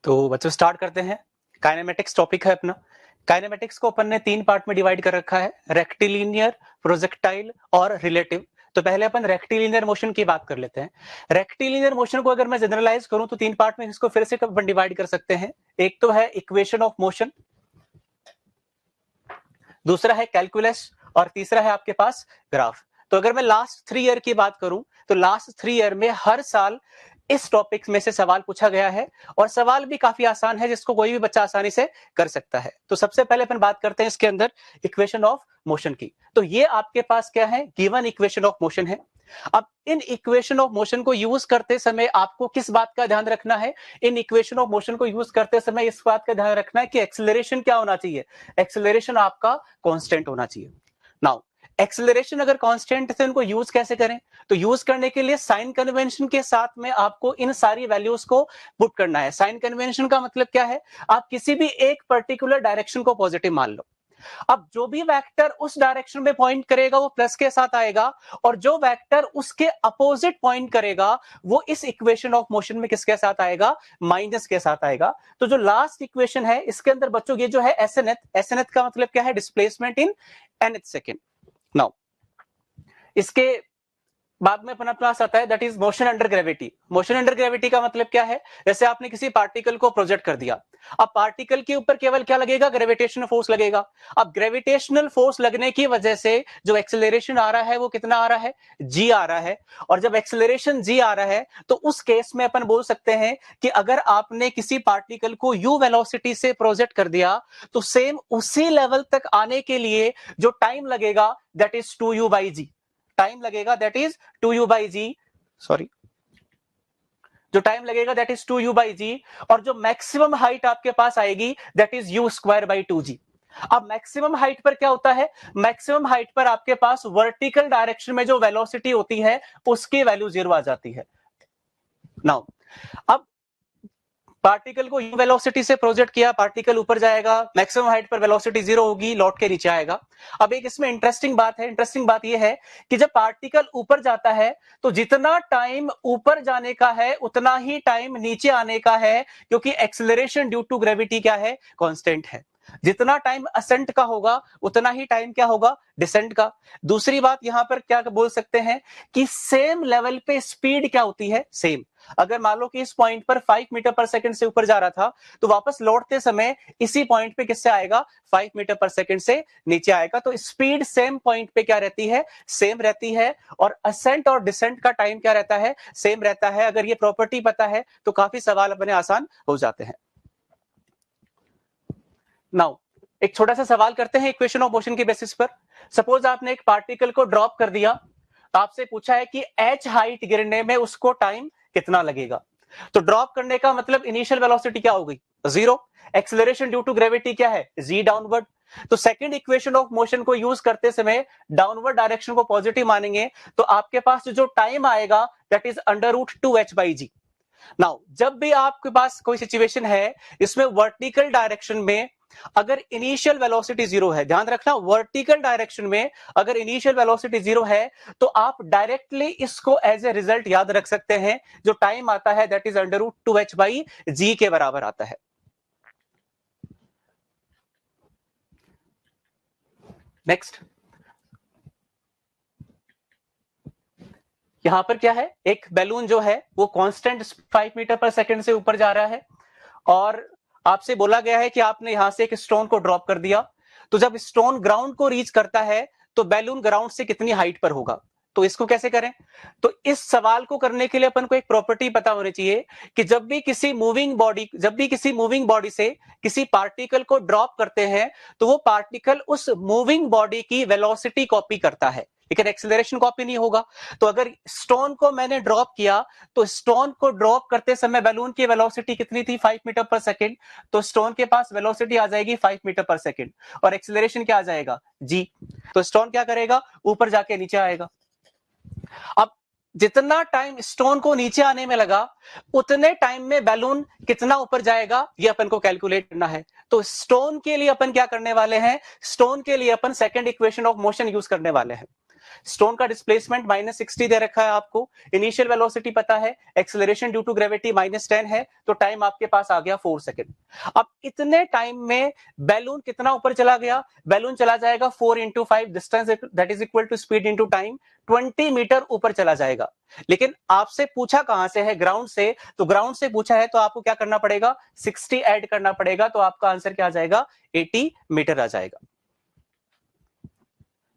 तो बच्चों स्टार्ट करते हैं। काइनेमेटिक्स टॉपिक है अपना। काइनेमेटिक्स को अपन ने 3 पार्ट में डिवाइड कर रखा है, रेक्टिलिनियर, प्रोजेक्टाइल और रिलेटिव। तो पहले अपन रेक्टिलिनियर मोशन की बात कर लेते हैं। रेक्टिलिनियर मोशन को अगर मैं जनरलाइज करूं तो 3 पार्ट में इसको फिर से अपन डिवाइड कर सकते हैं। एक तो है इक्वेशन ऑफ मोशन, दूसरा है कैलकुलस और तीसरा है आपके पास ग्राफ। तो अगर मैं लास्ट 3 ईयर की बात करूं तो लास्ट 3 ईयर में हर साल इस टॉपिक में से सवाल पूछा गया है और सवाल भी काफी आसान है जिसको कोई भी बच्चा आसानी से कर सकता है। तो सबसे पहले अपन बात करते हैं इसके अंदर इक्वेशन ऑफ मोशन की। तो ये आपके पास क्या है, गिवन इक्वेशन ऑफ मोशन है। अब इन इक्वेशन ऑफ मोशन को यूज करते समय आपको किस बात का ध्यान रखना है, इन इक्वेशन ऑफ मोशन को यूज करते समय इस बात का ध्यान रखना है कि एक्सेलरेशन क्या होना चाहिए, एक्सेलरेशन आपका कांस्टेंट होना चाहिए। नाउ एक्सेलरेशन अगर कांस्टेंट है तो इनको यूज कैसे करें, तो यूज करने के लिए साइन कन्वेंशन के साथ में आपको इन सारी वैल्यूज को पुट करना है। साइन कन्वेंशन का मतलब क्या है, आप किसी भी एक पर्टिकुलर डायरेक्शन को पॉजिटिव मान लो। अब जो भी वेक्टर उस डायरेक्शन में पॉइंट करेगा वो प्लस के साथ आएगा और जो वेक्टर उसके अपोजिट पॉइंट करेगा वो इस इक्वेशन ऑफ मोशन में किसके साथ आएगा, माइनस के साथ आएगा। तो जो लास्ट इक्वेशन है इसके अंदर बच्चों ये जो है एसएनएथ का मतलब क्या है, displacement in nth second. Now इसके बाद में अपना पास आता है that is motion under gravity. Motion under gravity का मतलब क्या है, जैसे आपने किसी पार्टिकल को प्रोजेक्ट कर दिया, अब पार्टिकल के ऊपर केवल क्या लगेगा, ग्रेविटेशनल फोर्स लगेगा। अब ग्रेविटेशनल फोर्स लगने की वजह से जो एक्सेलरेशन आ रहा है वो कितना आ रहा है, जी आ रहा है। और जब एक्सेलरेशन जी आ रहा है तो उस केस में अपन बोल सकते हैं कि अगर आपने किसी पार्टिकल को यू वेलोसिटी से प्रोजेक्ट कर दिया तो सेम उसी लेवल तक आने के लिए जो टाइम लगेगा दैट इज 2u/g। टाइम लगेगा दैट इज 2u/g, सॉरी, जो टाइम लगेगा दैट इज 2u/g और जो मैक्सिमम हाइट आपके पास आएगी दैट इज u²/2g। अब मैक्सिमम हाइट पर क्या होता है, मैक्सिमम हाइट पर आपके पास वर्टिकल डायरेक्शन में जो वेलोसिटी होती है उसकी वैल्यू 0 आ जाती है। नाउ अब पार्टिकल को यू वेलोसिटी से प्रोजेक्ट किया, पार्टिकल ऊपर जाएगा, मैक्सिमम हाइट पर वेलोसिटी 0 होगी, लौट के नीचे आएगा। अब एक इसमें इंटरेस्टिंग बात है, इंटरेस्टिंग बात यह है कि जब पार्टिकल ऊपर जाता है तो जितना टाइम ऊपर जाने का है उतना ही टाइम नीचे आने का है, क्योंकि एक्सेलरेशन ड्यू टू ग्रेविटी क्या है, कांस्टेंट है। जितना टाइम असेंट का होगा उतना ही टाइम क्या होगा, डिसेंट का। दूसरी बात यहां पर क्या बोल सकते हैं कि सेम लेवल पे स्पीड क्या होती है, सेम। अगर मान लो कि इस पॉइंट पर 5 मीटर पर सेकंड से ऊपर जा रहा था तो वापस लौटते समय इसी पॉइंट पे किससे आएगा, 5 मीटर पर सेकंड से नीचे आएगा। तो स्पीड सेम पॉइंट पे क्या रहती है, सेम रहती है। और असेंट और डिसेंट का टाइम क्या रहता है, सेम रहता है। अगर ये प्रॉपर्टी पता है तो काफी सवाल अपने आसान हो जाते हैं। नाउ एक छोटा सा सवाल करते हैं इक्वेशन ऑफ मोशन के बेसिस पर। सपोज आपने एक पार्टिकल को ड्रॉप कर दिया, आपसे पूछा है कि h हाइट गिरने में उसको टाइम कितना लगेगा। तो ड्रॉप करने का मतलब इनिशियल वेलोसिटी क्या हो गई, 0। एक्सेलरेशन ड्यू टू ग्रेविटी क्या है, g डाउनवर्ड। तो सेकंड इक्वेशन ऑफ मोशन को यूज करते समय डाउनवर्ड डायरेक्शन को पॉजिटिव मानेंगे तो आपके पास जो टाइम आएगा दैट इज √2h/g। नाउ जब भी आपके पास कोई सिचुएशन है इसमें वर्टिकल डायरेक्शन में अगर इनिशियल वेलोसिटी 0 है, ध्यान रखना वर्टिकल डायरेक्शन में अगर इनिशियल वेलोसिटी 0 है तो आप डायरेक्टली इसको एज ए रिजल्ट याद रख सकते हैं, जो टाइम आता है दैट इज √2h/g के बराबर आता है। नेक्स्ट, यहां पर क्या है, एक बैलून जो है वो कांस्टेंट 5 मीटर पर सेकंड से ऊपर जा रहा है और आपसे बोला गया है कि आपने यहां से एक स्टोन को ड्रॉप कर दिया। तो जब स्टोन ग्राउंड को रीच करता है तो बैलून ग्राउंड से कितनी हाइट पर होगा। तो इसको कैसे करें, तो इस सवाल को करने के लिए अपन को एक प्रॉपर्टी पता होनी चाहिए कि जब भी किसी मूविंग बॉडी से किसी पार्टिकल को ड्रॉप करते हैं तो वो पार्टिकल उस मूविंग बॉडी की वेलोसिटी कॉपी करता है, लेकिन एक्सेलरेशन कॉपी नहीं होगा। तो अगर स्टोन को मैंने ड्रॉप किया तो स्टोन को ड्रॉप करते समय बैलून की वेलोसिटी कितनी थी, 5 मीटर पर सेकंड। तो स्टोन के पास वेलोसिटी आ जाएगी 5 मीटर पर सेकंड और एक्सेलरेशन क्या आ जाएगा, जी। तो स्टोन क्या करेगा, ऊपर जाके नीचे आएगा। अब जितना टाइम स्टोन को नीचे आने में लगा उतने टाइम में बैलून कितना ऊपर जाएगा ये अपन को कैलकुलेट करना है। तो स्टोन के लिए अपन क्या करने वाले हैं, स्टोन के लिए अपन second equation of motion use करने वाले हैं। स्टोन का डिस्प्लेसमेंट -60 दे रखा है आपको, इनिशियल वेलोसिटी पता है, एक्सेलरेशन ड्यू टू ग्रेविटी -10 है, तो टाइम आपके पास आ गया 4 सेकंड। अब इतने टाइम में बैलून कितना ऊपर चला गया? बैलून चला जाएगा 4 into 5 distance that is equal to speed into time, 20 metre ऊपर चला जाएगा। लेकिन आपसे पूछा कहां से है? ग्राउंड से। तो ग्राउंड से पूछा है तो आपको क्या करना पड़ेगा? 60 ऐड करना पड़ेगा, तो आपका आंसर क्या आ जाएगा? 80 मीटर आ जाएगा।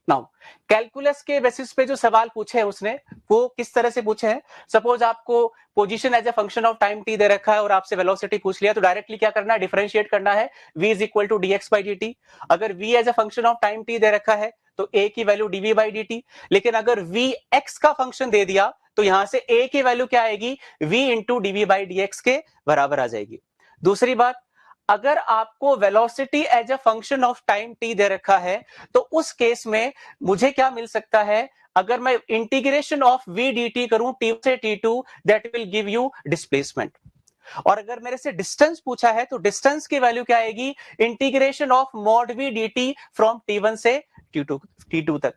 नाउ कैलकुलस के बेसिस पे जो सवाल पूछे हैं उसने, वो किस तरह से पूछे हैं? सपोज आपको position as a function of time T दे रखा है और आपसे वेलोसिटी पूछ लिया, तो डायरेक्टली क्या करना है? डिफरेंशिएट करना है, v is equal to dx by dt। अगर v as a function of time T दे रखा है तो a की वैल्यू dv by dt। लेकिन अगर v x का फंक्शन दे दिया तो यहां से a की वैल्यू क्या आएगी? v into dv by dx के बराबर आ जाएगी। दूसरी बात, अगर आपको velocity as a function of time T दे रखा है तो उस केस में मुझे क्या मिल सकता है? अगर मैं इंटीग्रेशन ऑफ v dt करूं t से t2, that will give you displacement. और अगर मेरे से डिस्टेंस पूछा है तो डिस्टेंस की वैल्यू क्या आएगी? Integration of mod v dt from t1 से t2 तक।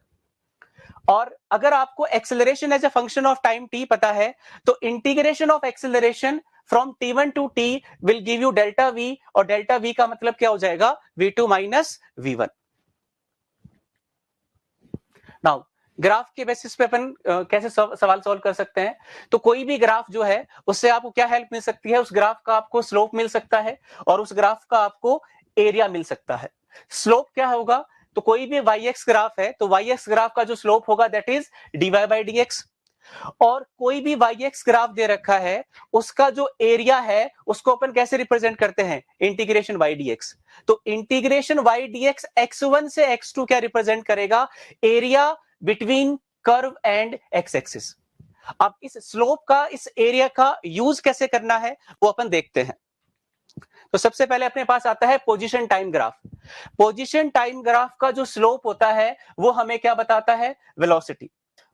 और अगर आपको acceleration as a function of time t पता है तो integration of acceleration from t1 to t will give you delta v, और डेल्टा v का मतलब क्या हो जाएगा? v2 minus v1। Now graph के बेसिस पे अपन कैसे सवाल सॉल्व कर सकते हैं? तो कोई भी ग्राफ जो है उससे आपको क्या हेल्प मिल सकती है? उस ग्राफ का आपको स्लोप मिल सकता है और उस ग्राफ का आपको एरिया मिल सकता है। स्लोप क्या होगा? तो कोई भी y-x ग्राफ है तो y-x ग्राफ का जो स्लोप होगा that is dy by dx। और कोई भी y-x ग्राफ दे रखा है उसका जो एरिया है उसको अपन कैसे रिप्रेजेंट करते हैं? Integration y dx। तो इंटीग्रेशन y dx x1 से x2 क्या रिप्रेजेंट करेगा? Area between curve and x axis. अब इस स्लोप का, इस एरिया का यूज कैसे करना है वो अपन देखते हैं। तो सबसे पहले अपने पास आता है position time graph. Position time graph का जो स्लोप होता है वो हमें क्या बताता है? वेलोसिटी।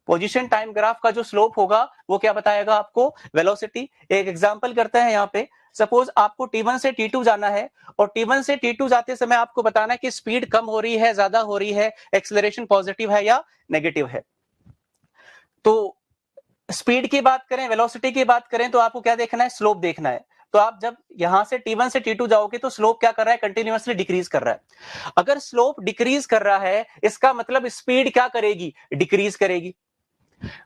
पोजीशन टाइम ग्राफ का जो स्लोप होगा वो क्या बताएगा आपको? वेलोसिटी। एक एग्जांपल करते हैं यहाँ पे। सपोज आपको t1 से t2 जाना है और t1 से t2 जाते समय आपको बताना है कि स्पीड कम हो रही है, ज्यादा हो रही है, एक्सेलरेशन पॉजिटिव है या नेगेटिव है। तो स्पीड की बात करें, वेलोसिटी की बात करें तो आपको क्या देखना है? स्लोप देखना है। तो आप जब यहां से t1 से t2 जाओगे तो स्लोप क्या कर रहा है? कंटिन्यूअसली डिक्रीज कर रहा है। अगर स्लोप डिक्रीज कर रहा है इसका मतलब स्पीड क्या करेगी? डिक्रीज करेगी।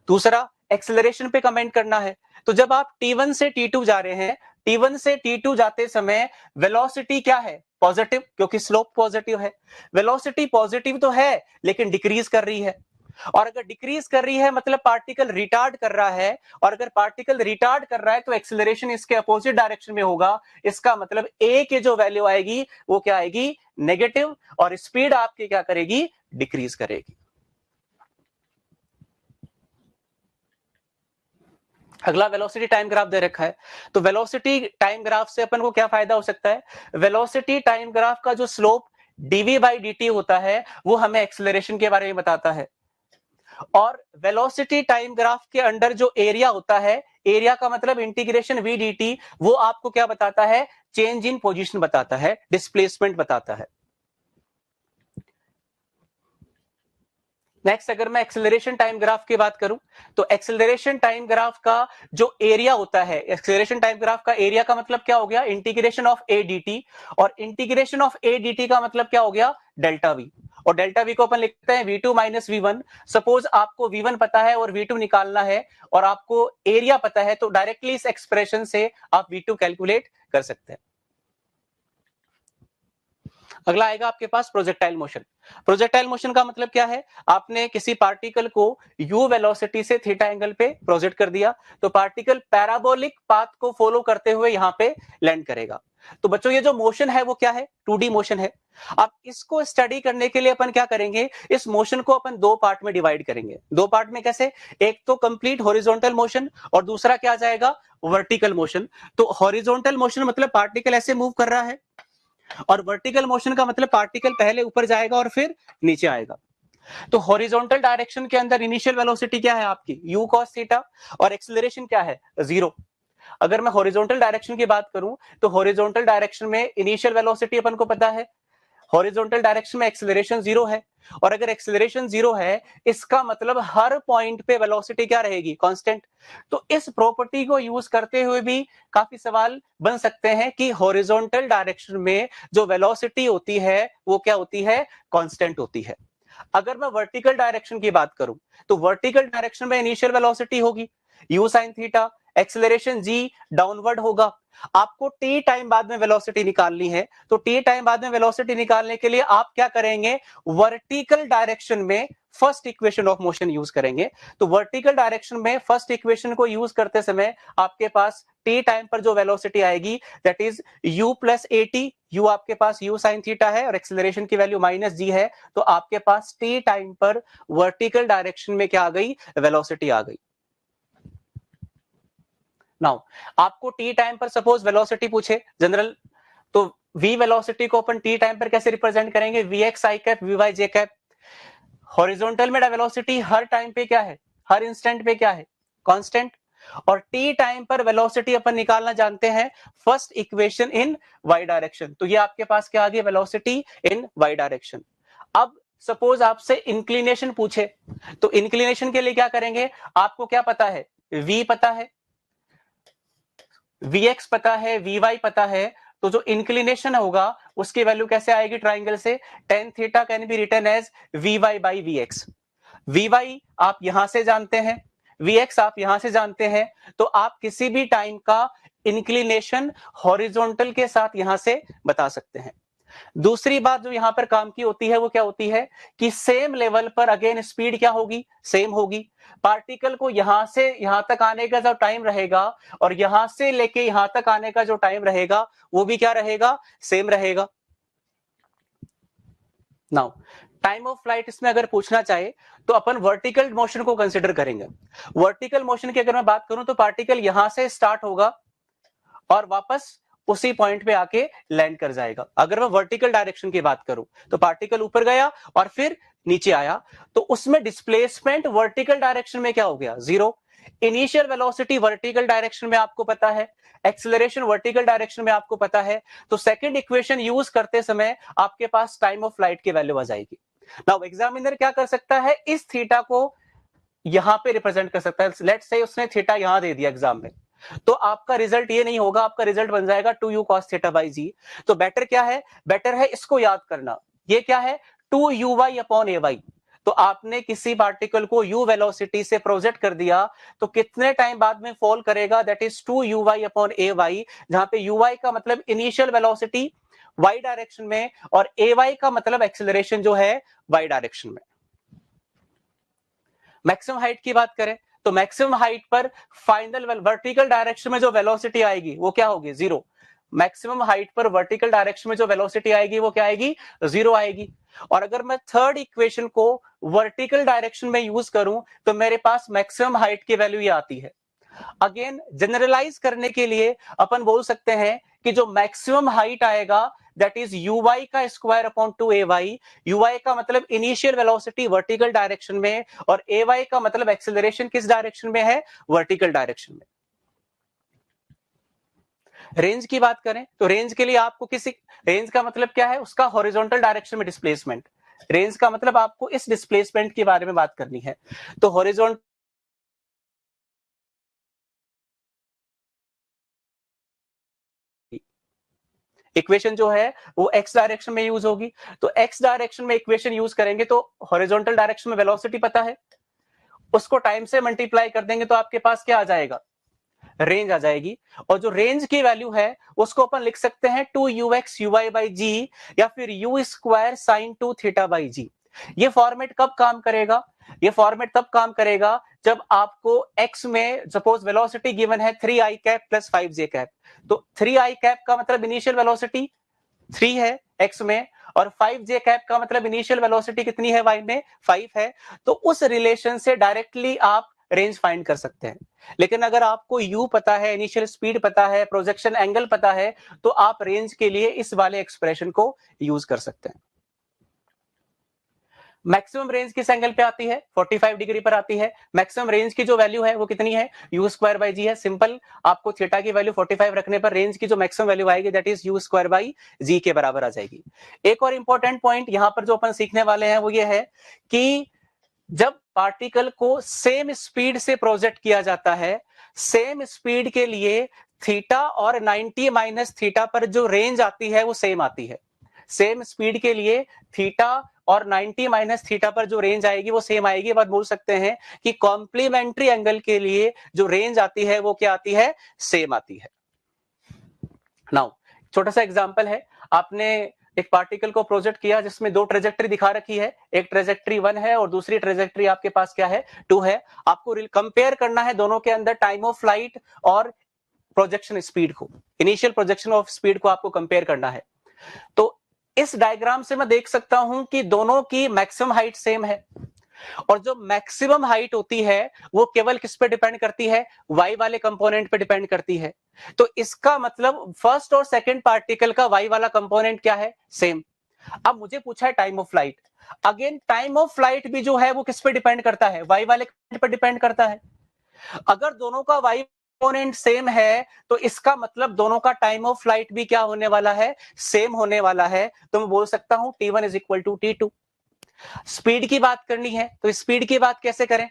दूसरा, एक्सेलरेशन पे कमेंट करना है। तो जब आप t1 से t2 जा रहे हैं, t1 से t2 जाते समय वेलोसिटी क्या है? पॉजिटिव, क्योंकि स्लोप पॉजिटिव है। वेलोसिटी पॉजिटिव तो है लेकिन डिक्रीज कर रही है, और अगर डिक्रीज कर रही है मतलब पार्टिकल रिटार्ड कर रहा है, और अगर पार्टिकल रिटार्ड कर रहा है तो एक्सेलरेशन इसके अपोजिट डायरेक्शन में होगा। इसका मतलब a की जो वैल्यू आएगी वो क्या आएगी? नेगेटिव, और स्पीड आपकी क्या करेगी? डिक्रीज करेगी। अगला वेलोसिटी टाइम ग्राफ दे रखा है। तो वेलोसिटी टाइम ग्राफ से अपन को क्या फायदा हो सकता है? वेलोसिटी टाइम ग्राफ का जो स्लोप dv by dt होता है वो हमें एक्सेलरेशन के बारे में बताता है। और वेलोसिटी टाइम ग्राफ के अंडर जो एरिया होता है, एरिया का मतलब इंटीग्रेशन v dt, वो आपको क्या बताता है? चेंज इन पोजीशन बताता है, डिस्प्लेसमेंट बताता है। नेक्स्ट, अगर मैं एक्सेलरेशन टाइम ग्राफ की बात करूं तो एक्सेलरेशन टाइम ग्राफ का जो एरिया होता है, एक्सेलरेशन टाइम ग्राफ का एरिया का मतलब क्या हो गया? इंटीग्रेशन ऑफ a dt, और इंटीग्रेशन ऑफ a dt का मतलब क्या हो गया? Delta v। और डेल्टा v को अपन लिखते हैं v2 माइनस v1। सपोज आपको v1 पता है और v2 निकालना है और आपको एरिया पता है तो डायरेक्टली इस एक्सप्रेशन से आप v2 कैलकुलेट कर सकते हैं। अगला आएगा आपके पास प्रोजेक्टाइल मोशन। प्रोजेक्टाइल मोशन का मतलब क्या है? आपने किसी पार्टिकल को u वेलोसिटी से थीटा एंगल पे प्रोजेक्ट कर दिया तो पार्टिकल पैराबोलिक पाथ को फॉलो करते हुए यहां पे लैंड करेगा। तो बच्चों ये जो मोशन है वो क्या है? 2D मोशन है। अब इसको स्टडी करने के लिए अपन क्या करेंगे? इस मोशन को अपन दो पार्ट में डिवाइड करेंगे। दो पार्ट में कैसे? एक तो कंप्लीट हॉरिजॉन्टल मोशन और दूसरा क्या आ जाएगा? Vertical motion. तो हॉरिजॉन्टल मोशन मतलब पार्टिकल ऐसे मूव कर रहा है, और वर्टिकल मोशन का मतलब पार्टिकल पहले ऊपर जाएगा और फिर नीचे आएगा। तो हॉरिजॉन्टल डायरेक्शन के अंदर इनिशियल वेलोसिटी क्या है आपकी? u cos थीटा, और एक्सेलरेशन क्या है? 0। अगर मैं हॉरिजॉन्टल डायरेक्शन की बात करूं तो हॉरिजॉन्टल डायरेक्शन में इनिशियल वेलोसिटी अपन को पता है हॉरिजॉन्टल डायरेक्शन में एक्सेलरेशन 0 है, और अगर एक्सेलरेशन 0 है इसका मतलब हर पॉइंट पे वेलोसिटी क्या रहेगी, कांस्टेंट। तो इस प्रॉपर्टी को यूज करते हुए भी काफी सवाल बन सकते हैं कि हॉरिजॉन्टल डायरेक्शन में जो वेलोसिटी होती है वो क्या होती है, कांस्टेंट होती है। अगर मैं वर्टिकल डायरेक्शन की बात करूं तो वर्टिकल डायरेक्शन में इनिशियल वेलोसिटी होगी u sin theta, acceleration g downward होगा। आपको t टाइम बाद में वेलोसिटी निकालनी है, तो t टाइम बाद में वेलोसिटी निकालने के लिए आप क्या करेंगे, वर्टिकल डायरेक्शन में first equation of motion use करेंगे। तो वर्टिकल डायरेक्शन में फर्स्ट इक्वेशन को यूज करते समय आपके पास t टाइम पर जो वेलोसिटी आएगी that is u plus at, u आपके पास u sin थीटा है और एक्सेलरेशन की वैल्यू माइनस g है, तो आपके पास t टाइम पर वर्टिकल डायरेक्शन में क्या आ गई, वेलोसिटी आ गई। नाउ आपको टी टाइम पर सपोज वेलोसिटी पूछे जनरल, तो v वेलोसिटी को अपन टी टाइम पर कैसे रिप्रेजेंट करेंगे, vx i cap vy j cap. Horizontal में वेलोसिटी हर टाइम पे क्या है, हर इंस्टेंट पे क्या है, कांस्टेंट। और टी टाइम पर वेलोसिटी अपन निकालना जानते हैं first equation in y direction, तो ये आपके पास क्या आ गई, वेलोसिटी इन y डायरेक्शन। अब सपोज आपसे इंक्लिनेशन पूछे, तो इंक्लिनेशन के लिए क्या करेंगे, आपको क्या पता है, v पता है, Vx पता है, Vy पता है, तो जो इंक्लिनेशन होगा उसकी वैल्यू कैसे आएगी ट्राइंगल से, tan theta can be written as Vy by Vx। Vy आप यहां से जानते हैं, Vx आप यहां से जानते हैं, तो आप किसी भी टाइम का इंक्लिनेशन हॉरिजॉन्टल के साथ यहां से बता सकते हैं। दूसरी बात जो यहां पर काम की होती है वो क्या होती है कि सेम लेवल पर अगेन स्पीड क्या होगी, सेम होगी। पार्टिकल को यहां से यहां तक आने का जो टाइम रहेगा और यहां से लेके यहां तक आने का जो टाइम रहेगा वो भी क्या रहेगा, सेम रहेगा। नाउ टाइम ऑफ फ्लाइट इसमें अगर पूछना चाहे तो अपन वर्टिकल मोशन को कंसिडर करेंगे। वर्टिकल मोशन की अगर मैं बात करूं तो पार्टिकल यहां से स्टार्ट होगा और वापस उसी पॉइंट पे आके लैंड कर जाएगा। अगर मैं वर्टिकल डायरेक्शन की बात करूं तो पार्टिकल ऊपर गया और फिर नीचे आया, तो उसमें डिस्प्लेसमेंट वर्टिकल डायरेक्शन में क्या हो गया, 0। इनिशियल वेलोसिटी वर्टिकल डायरेक्शन में आपको पता है, एक्सेलरेशन वर्टिकल डायरेक्शन में आपको पता है, तो सेकंड इक्वेशन यूज करते समय आपके पास टाइम ऑफ फ्लाइट की वैल्यू आ जाएगी। नाउ एग्जामिनर क्या कर सकता है, इस थीटा को यहां पे रिप्रेजेंट कर सकता है। लेट्स से उसने थीटा यहां दे दिया एग्जाम में, तो आपका रिजल्ट ये नहीं होगा, आपका रिजल्ट बन जाएगा 2u cos थीटा बाई जी। तो बेटर क्या है, बेटर है इसको याद करना, ये क्या है 2uy अपॉन ay। तो आपने किसी पार्टिकल को u वेलोसिटी से प्रोजेक्ट कर दिया तो कितने टाइम बाद में फॉल करेगा, that is 2uy upon ay, जहां पे uy का मतलब इनिशियल वेलोसिटी y डायरेक्शन में और ay का मतलब एक्सेलरेशन जो है y डायरेक्शन में। मैक्सिमम हाइट की बात करें तो मैक्सिमम हाइट पर फाइनल वर्टिकल डायरेक्शन में जो वेलोसिटी आएगी वो क्या होगी, 0। मैक्सिमम हाइट पर वर्टिकल डायरेक्शन में जो वेलोसिटी आएगी वो क्या आएगी, 0 आएगी। और अगर मैं थर्ड इक्वेशन को वर्टिकल डायरेक्शन में यूज करूं तो मेरे पास मैक्सिमम हाइट की वैल्यू ये आती है। अगेन जनरलाइज करने के लिए अपन बोल सकते हैं कि जो मैक्सिमम हाइट आएगा दैट इज uy का स्क्वायर अपॉन 2ay। uy का मतलब इनिशियल वेलोसिटी वर्टिकल डायरेक्शन में और ay का मतलब एक्सेलरेशन किस डायरेक्शन में है, वर्टिकल डायरेक्शन में। रेंज की बात करें तो रेंज के लिए आपको किसी, रेंज का मतलब क्या है, उसका हॉरिजॉन्टल डायरेक्शन में डिस्प्लेसमेंट। रेंज का मतलब आपको इस डिस्प्लेसमेंट के बारे में बात करनी है। तो हॉरिजॉन्टल इक्वेशन जो है वो x डायरेक्शन में यूज होगी, तो x डायरेक्शन में इक्वेशन यूज करेंगे तो हॉरिजॉन्टल डायरेक्शन में वेलोसिटी पता है, उसको टाइम से मल्टीप्लाई कर देंगे तो आपके पास क्या आ जाएगा, रेंज आ जाएगी। और जो रेंज की वैल्यू है उसको अपन लिख सकते हैं 2ux uy बाई जी या फिर u square sine 2 theta by G. ये फॉर्मेट कब काम करेगा, ये फॉर्मेट तब काम करेगा जब आपको x में सपोज वेलोसिटी गिवन है 3i cap plus 5j cap, तो 3i कैप का मतलब इनिशियल वेलोसिटी 3 है x में और 5j कैप का मतलब इनिशियल वेलोसिटी कितनी है y में, 5 है। तो उस रिलेशन से डायरेक्टली आप रेंज फाइंड कर सकते हैं। लेकिन अगर आपको u पता है, इनिशियल स्पीड पता है, प्रोजेक्शन एंगल पता है, तो आप रेंज के लिए इस वाले एक्सप्रेशन को यूज कर सकते हैं। मैक्सिमम रेंज किस एंगल पे आती है? 45 डिग्री पर आती है। मैक्सिमम रेंज की जो वैल्यू है वो कितनी है? यू स्क्वायर बाई जी है। सिंपल, आपको थीटा की वैल्यू 45 रखने पर रेंज की जो मैक्सिमम वैल्यू आएगी that is U square by G के बराबर आ जाएगी। एक और इंपॉर्टेंट पॉइंट यहां पर जो अपन सीखने वाले हैं वो ये है कि जब पार्टिकल को सेम स्पीड से प्रोजेक्ट किया जाता है, सेम स्पीड के लिए थीटा और 90 माइनस थीटा पर जो रेंज आती है वो सेम आती है। सेम स्पीड के लिए थीटा और 90 माइनस थीटा पर जो रेंज आएगी वो सेम आएगी। बात बोल सकते हैं कि कॉम्प्लीमेंट्री एंगल के लिए जो रेंज आती है वो क्या आती है? सेम आती है। नाउ छोटा सा एग्जांपल है, आपने एक पार्टिकल को प्रोजेक्ट किया जिसमें दो ट्रेजेक्टरी दिखा रखी है, एक ट्रेजेक्टरी 1 है और दूसरी ट्रेजेक्टरी आपके पास क्या है? 2 है। आपको कंपेयर करना है दोनों के अंदर टाइम ऑफ फ्लाइट और प्रोजेक्शन स्पीड को, इनिशियल प्रोजेक्शन ऑफ स्पीड को आपको कंपेयर करना है। तो इस डायग्राम से मैं देख सकता हूं कि दोनों की मैक्सिमम हाइट सेम है और जो मैक्सिमम हाइट होती है वो केवल किस पे डिपेंड करती है? वाई वाले कंपोनेंट पे डिपेंड करती है। तो इसका मतलब फर्स्ट और सेकंड पार्टिकल का वाई वाला कंपोनेंट क्या है? सेम। अब मुझे पूछा है time of flight. Again time of flight भी जो है वो किस पे डिपेंड करता है? वाई वाले कंपोनेंट पे डिपेंड करता है। अगर दोनों का वाई कंपोनेंट सेम है तो इसका मतलब दोनों का टाइम ऑफ फ्लाइट भी क्या होने वाला है? सेम होने वाला है। तो मैं बोल सकता हूं T1 is equal to T2। Speed की बात करनी है तो स्पीड की बात कैसे करें?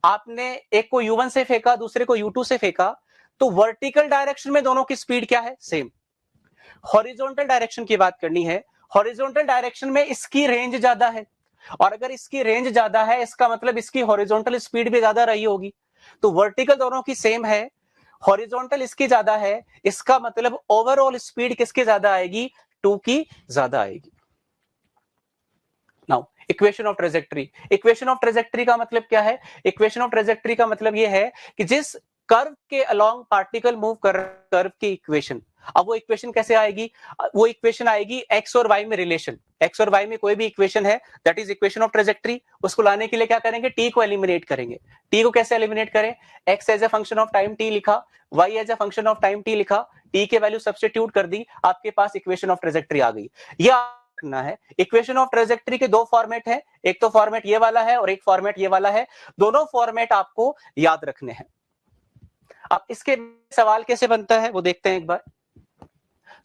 आपने एक को U1 से फेंका, दूसरे को U2 से फेंका, तो वर्टिकल डायरेक्शन में दोनों की स्पीड क्या है? सेम। हॉरिजॉन्टल डायरेक्शन की बात करनी है, हॉरिजॉन्टल डायरेक्शन में इसकी रेंज ज्यादा है और अगर इसकी रेंज ज्यादा है इसका मतलब इसकी हॉरिजॉन्टल स्पीड भी ज्यादा रही होगी। तो वर्टिकल दोनों की सेम है, हॉरिजॉन्टल इसकी ज्यादा है, इसका मतलब ओवरऑल स्पीड किसकी ज्यादा आएगी? 2 की ज्यादा आएगी। Now equation of trajectory. Equation of trajectory का मतलब क्या है? इक्वेशन ऑफ ट्रेजेक्टरी का मतलब यह है कि जिस कर्व के अलोंग पार्टिकल मूव कर कर्व की इक्वेशन, अब वो इक्वेशन कैसे आएगी? वो इक्वेशन आएगी एक्स और वाई में रिलेशन। एक्स और वाई में कोई भी इक्वेशन है that is equation of trajectory. उसको लाने के लिए क्या करेंगे? टी को एलिमिनेट करेंगे। टी को कैसे एलिमिनेट करें? X as a function of time T लिखा, Y as a function of time T लिखा, टी के वैल्यू सब्स्टिट्यूट कर दी, आपके पास इक्वेशन ऑफ ट्रेजेक्टरी आ गई। यह रखना है। इक्वेशन ऑफ ट्रेजेक्टरी के दो फॉर्मेट है, एक तो फॉर्मेट ये वाला है और एक फॉर्मेट ये वाला है। दोनों फॉर्मेट आपको याद रखने हैं। अब इसके सवाल कैसे बनता है वो देखते हैं एक बार।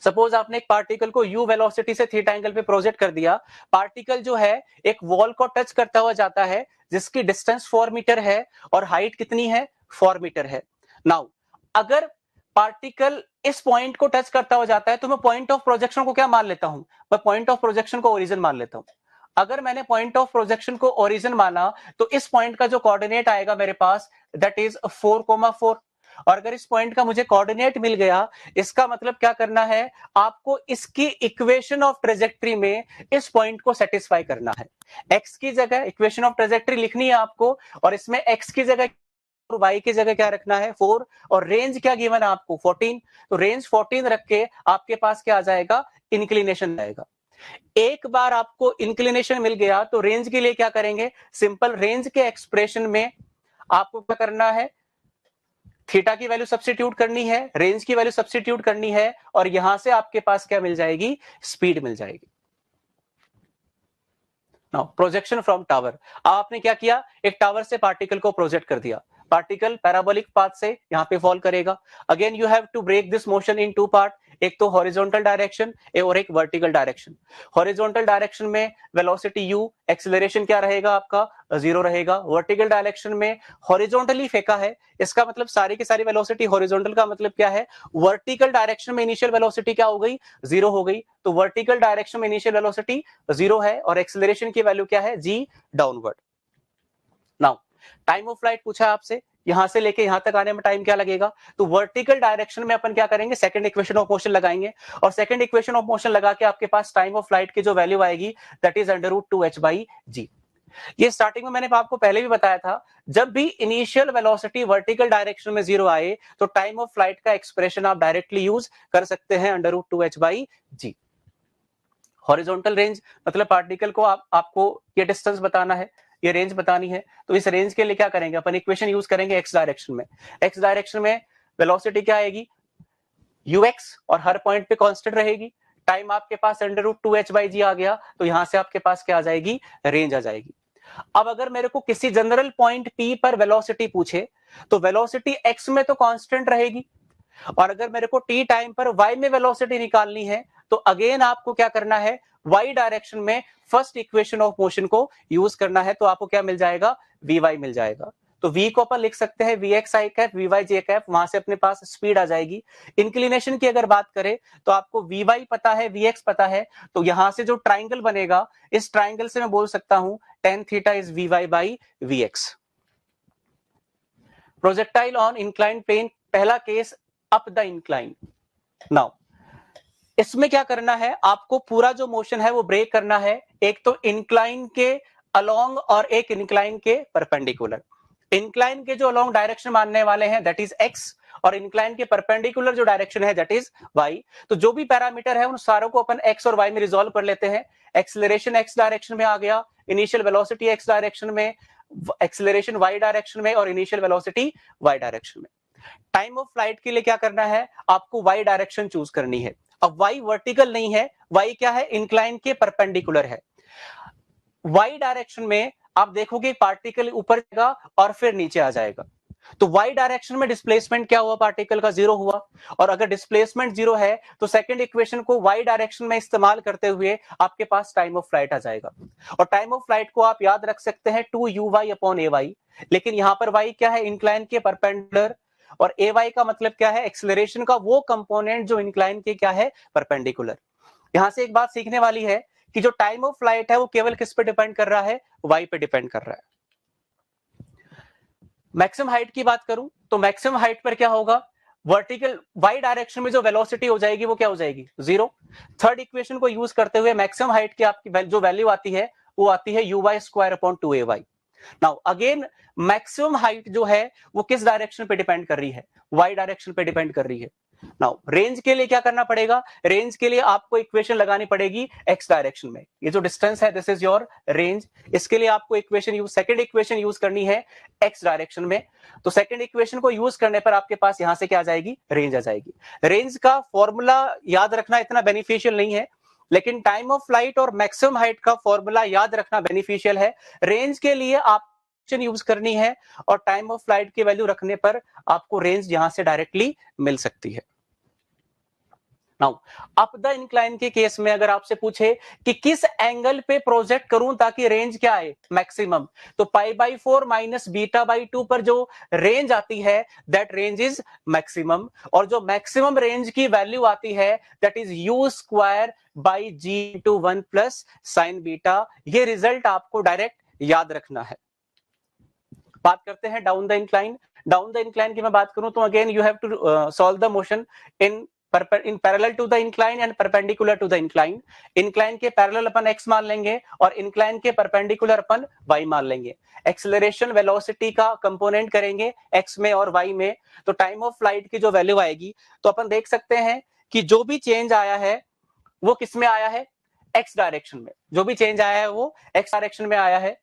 सपोज आपने एक पार्टिकल को u वेलोसिटी से थीटा एंगल पे प्रोजेक्ट कर दिया। पार्टिकल जो है एक वॉल को टच करता हुआ जाता है जिसकी डिस्टेंस 4 मीटर है और हाइट कितनी है? 4 मीटर है। नाउ अगर पार्टिकल इस पॉइंट को टच करता हुआ जाता है तो मैं पॉइंट ऑफ प्रोजेक्शन को क्या मान लेता हूं? मैं पॉइंट ऑफ प्रोजेक्शन को ओरिजिन मान लेता हूं। अगर मैंने पॉइंट ऑफ प्रोजेक्शन को ओरिजिन माना तो इस पॉइंट का जो कोऑर्डिनेट आएगा मेरे पास दैट इज 4,4। और अगर इस पॉइंट का मुझे कोऑर्डिनेट मिल गया, इसका मतलब क्या करना है? आपको इसकी इक्वेशन ऑफ ट्रेजेक्टरी में इस पॉइंट को सेटिस्फाई करना है। एक्स की जगह इक्वेशन ऑफ ट्रेजेक्टरी लिखनी है आपको और इसमें एक्स की जगह और y की जगह क्या रखना है? 4। और रेंज क्या गिवन है आपको? 14। तो रेंज 14 रख के आपके पास क्या आ जाएगा? इंक्लिनेशन आएगा। एक बार आपको इंक्लिनेशन मिल गया तो रेंज के लिए क्या करेंगे? सिंपल रेंज के एक्सप्रेशन में आपको क्या करना है? थीटा की वैल्यू सब्स्टिट्यूट करनी है, रेंज की वैल्यू सब्स्टिट्यूट करनी है और यहां से आपके पास क्या मिल जाएगी? स्पीड मिल जाएगी। Now projection from tower. आपने क्या किया? एक टावर से पार्टिकल को प्रोजेक्ट कर दिया। पार्टिकल पैराबोलिक पाथ से यहां पे फॉल करेगा। Again you have to break this motion in two part, एक तो हॉरिजॉन्टल डायरेक्शन और एक वर्टिकल डायरेक्शन। हॉरिजॉन्टल डायरेक्शन में वेलोसिटी u, एक्सेलरेशन क्या रहेगा आपका? 0 रहेगा। वर्टिकल डायरेक्शन में हॉरिजॉन्टली फेंका है, इसका मतलब सारी की सारी वेलोसिटी हॉरिजॉन्टल का मतलब क्या है? वर्टिकल डायरेक्शन में इनिशियल वेलोसिटी क्या हो गई? 0 हो गई। तो वर्टिकल डायरेक्शन में इनिशियल वेलोसिटी 0 है और एक्सेलरेशन की वैल्यू क्या है? g downward. Now time of flight पूछा आपसे, यहां से लेके यहां तक आने में टाइम क्या लगेगा? तो वर्टिकल डायरेक्शन में अपन क्या करेंगे? सेकंड इक्वेशन ऑफ मोशन लगाएंगे और सेकंड इक्वेशन ऑफ मोशन लगा के आपके पास टाइम ऑफ फ्लाइट की जो वैल्यू आएगी दैट इज √2h/g। ये स्टार्टिंग में मैंने आपको पहले भी बताया था, जब भी इनिशियल वेलोसिटी वर्टिकल डायरेक्शन में 0 आए तो टाइम ऑफ फ्लाइट का एक्सप्रेशन आप डायरेक्टली यूज कर सकते हैं √2h/g। हॉरिजॉन्टल रेंज मतलब पार्टिकल को आपको ये डिस्टेंस बताना है, ये रेंज बतानी है, तो इस रेंज के लिए क्या करेंगे? अपन इक्वेशन यूज करेंगे एक्स डायरेक्शन में। एक्स डायरेक्शन में वेलोसिटी क्या आएगी? ux और हर पॉइंट पे कांस्टेंट रहेगी। टाइम आपके पास √2h/g आ गया, तो यहां से आपके पास क्या आ जाएगी, रेंज आ जाएगी। अब अगर मेरे को किसी जनरल पॉइंट P पर वेलोसिटी पूछे, तो वेलोसिटी x में तो कांस्टेंट रहेगी, और अगर मेरे को t टाइम पर y में वेलोसिटी निकालनी है, तो अगेन आपको क्या करना है, y डायरेक्शन में फर्स्ट इक्वेशन ऑफ मोशन को यूज करना है। तो आपको क्या मिल जाएगा, vy मिल जाएगा। तो v को अपन लिख सकते हैं vx i cap vy j cap, वहां से अपने पास स्पीड आ जाएगी। इंक्लिनेशन की अगर बात करें तो आपको vy पता है, vx पता है, तो यहां से जो ट्राइंगल बनेगा, इस ट्राइंगल से मैं बोल सकता हूं tan theta is vy by vx। Projectile on incline plane, पहला case up the incline. Now इसमें क्या करना है, आपको पूरा जो मोशन है वो ब्रेक करना है, एक तो इंक्लाइन के अलोंग और एक इंक्लाइन के परपेंडिकुलर। इंक्लाइन के जो अलोंग डायरेक्शन मानने वाले हैं दैट इज एक्स, और इंक्लाइन के परपेंडिकुलर जो डायरेक्शन है दैट इज वाई। तो जो भी पैरामीटर है उन सारों को अपन एक्स और वाई में रिजॉल्व कर लेते हैं। एक्सेलरेशन एक्स डायरेक्शन में आ गया, इनिशियल वेलोसिटी एक्स डायरेक्शन में, एक्सेलरेशन वाई डायरेक्शन में, और इनिशियल वेलोसिटी वाई डायरेक्शन में। टाइम ऑफ फ्लाइट के लिए क्या करना है, आपको वाई डायरेक्शन चूज करनी है। अब वाई वर्टिकल नहीं है, वाई क्या है, इंक्लाइन के परपेंडिकुलर है। वाई डायरेक्शन में आप देखोगे पार्टिकल ऊपर जाएगा और फिर नीचे आ जाएगा। तो वाई डायरेक्शन में डिस्प्लेसमेंट क्या हुआ, पार्टिकल का 0 हुआ। और अगर डिस्प्लेसमेंट 0 है तो सेकंड इक्वेशन को वाई डायरेक्शन में इस्तेमाल करते हुए आपके पास टाइम ऑफ फ्लाइट आ जाएगा। और टाइम ऑफ फ्लाइट को आप याद रख सकते हैं 2uy/ay, लेकिन यहां पर y क्या है, इंक्लाइन के परपेंडिकुलर, और ay का मतलब क्या है, एक्सेलरेशन का वो कंपोनेंट जो इंक्लाइन के क्या है, परपेंडिकुलर। यहां से एक बात सीखने वाली है कि जो टाइम ऑफ फ्लाइट है वो केवल किस पे डिपेंड कर रहा है, y पे डिपेंड कर रहा है। मैक्सिमम हाइट की बात करूं तो मैक्सिमम हाइट पर क्या होगा, वर्टिकल वाई डायरेक्शन में जो वेलोसिटी हो जाएगी वो क्या हो जाएगी, 0। थर्ड इक्वेशन को यूज करते हुए मैक्सिमम हाइट की आपकी जो वैल्यू आती है वो आती है uy²/2ay। Now again maximum height जो है वो किस डायरेक्शन पे डिपेंड कर रही है, वाई डायरेक्शन पे डिपेंड कर रही है। नाउ रेंज के लिए क्या करना पड़ेगा, रेंज के लिए आपको इक्वेशन लगानी पड़ेगी एक्स डायरेक्शन में। ये जो डिस्टेंस है दिस इज योर रेंज, इसके लिए आपको equation use, second equation use करनी है एक्स डायरेक्शन में। तो सेकंड इक्वेशन को यूज करने पर आपके पास यहां से क्या आ जाएगी, रेंज आ जाएगी। रेंज का फॉर्मूला याद रखना इतना बेनिफिशियल नहीं है, लेकिन टाइम ऑफ फ्लाइट और मैक्सिमम हाइट का फॉर्मूला याद रखना बेनिफिशियल है। रेंज के लिए आप यूज करनी है, और टाइम ऑफ फ्लाइट की वैल्यू रखने पर आपको रेंज यहां से डायरेक्टली मिल सकती है। नाउ अप द इंक्लाइन के केस में अगर आपसे पूछे कि किस एंगल पे प्रोजेक्ट करूं ताकि रेंज क्या आए, मैक्सिमम, तो π/4 - β/2 पर जो रेंज आती है दैट रेंज इज मैक्सिमम। और जो मैक्सिमम रेंज की वैल्यू आती है that is u²/g/1 plus sine beta. ये रिजल्ट आपको डायरेक्ट याद रखना है। बात करते हैं down the incline. Down the incline की मैं बात करूं तो again you have to solve the motion in parallel to the incline and perpendicular to the incline. Incline के पैरेलल अपन x मान लेंगे और इंक्लाइन के परपेंडिकुलर अपन y मान लेंगे। एक्सेलरेशन वेलोसिटी का कंपोनेंट करेंगे x में और y में, तो टाइम ऑफ फ्लाइट की जो वैल्यू आएगी, तो अपन देख सकते हैं कि जो भी चेंज आया है वो किस में आया है, x डायरेक्शन में। जो भी चेंज आया है वो x डायरेक्शन में आया है,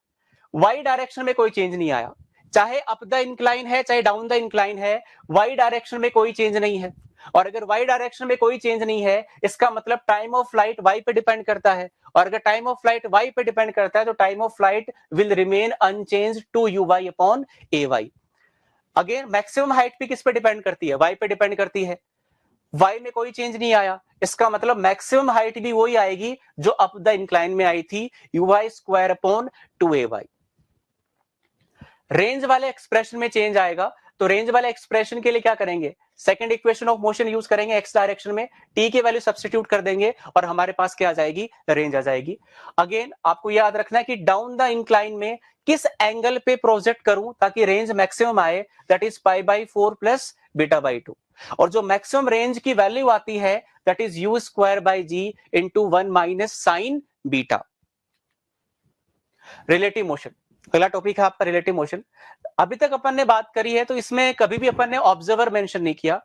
y डायरेक्शन में कोई चेंज नहीं आया। चाहे अप द इंक्लाइन है चाहे डाउन द इंक्लाइन है, y डायरेक्शन में कोई चेंज नहीं है। और अगर y डायरेक्शन में कोई चेंज नहीं है, इसका मतलब टाइम ऑफ फ्लाइट y पे डिपेंड करता है। और अगर टाइम ऑफ फ्लाइट y पे डिपेंड करता है तो time of flight will remain unchanged 2uy/ay। Again maximum height भी किस पे डिपेंड करती है, y पे डिपेंड करती है। y में कोई चेंज नहीं आया, इसका मतलब मैक्सिमम हाइट भी वही आएगी जो अप द इंक्लाइन में आई थी, uy²/2ay। रेंज वाले एक्सप्रेशन में चेंज आएगा, तो रेंज वाले एक्सप्रेशन के लिए क्या करेंगे, second equation of motion use करेंगे एक्स डायरेक्शन में, टी की वैल्यू सब्स्टिट्यूट कर देंगे और हमारे पास क्या आ जाएगी, रेंज आ जाएगी। अगेन आपको याद रखना है कि डाउन द इंक्लाइन में किस एंगल पे प्रोजेक्ट करूं ताकि रेंज मैक्सिमम आए, दैट इज π/4 प्लस β/2। और जो मैक्सिमम रेंज की वैल्यू आती है that is u²/g/1 - sign beta. Relative motion, अगला टॉपिक है आपका रिलेटिव मोशन। अभी तक अपन ने बात करी है तो इसमें कभी भी अपन ने ऑब्जर्वर मेंशन नहीं किया,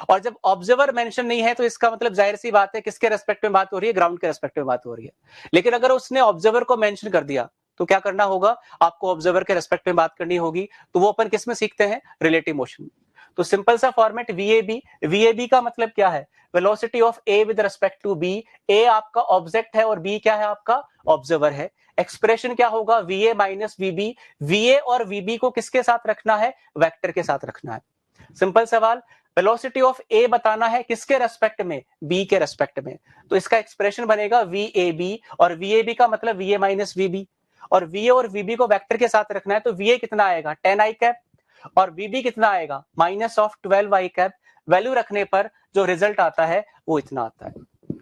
और जब ऑब्जर्वर मेंशन नहीं है तो इसका मतलब जाहिर सी बात है किसके रेस्पेक्ट में बात हो रही है, ग्राउंड के रेस्पेक्ट में बात हो रही है। लेकिन अगर उसने ऑब्जर्वर को मेंशन कर दिया तो क्या करना होगा, आपको ऑब्जर्वर के रेस्पेक्ट में बात करनी होगी। तो वो अपन किस में सीखते हैं, रिलेटिव मोशन। तो सिंपल सा फॉर्मेट VAB का मतलब क्या है, velocity of A with respect to B। A आपका ऑब्जेक्ट है और B क्या है, आपका ऑब्जर्वर है। एक्सप्रेशन क्या होगा, VA माइनस VB। VA और VB को किसके साथ रखना है, वेक्टर के साथ रखना है। सिंपल सवाल, वेलोसिटी ऑफ A बताना है किसके रेस्पेक्ट में, B के रेस्पेक्ट में। तो इसका एक्सप्रेशन बनेगा VAB, और VAB का मतलब VA माइनस VB, और VA और VB को वेक्टर के साथ रखना है। तो VA कितना आएगा 10i कैप, और VB कितना आएगा minus of 12i cap. Value रखने पर जो रिजल्ट आता है वो इतना आता है।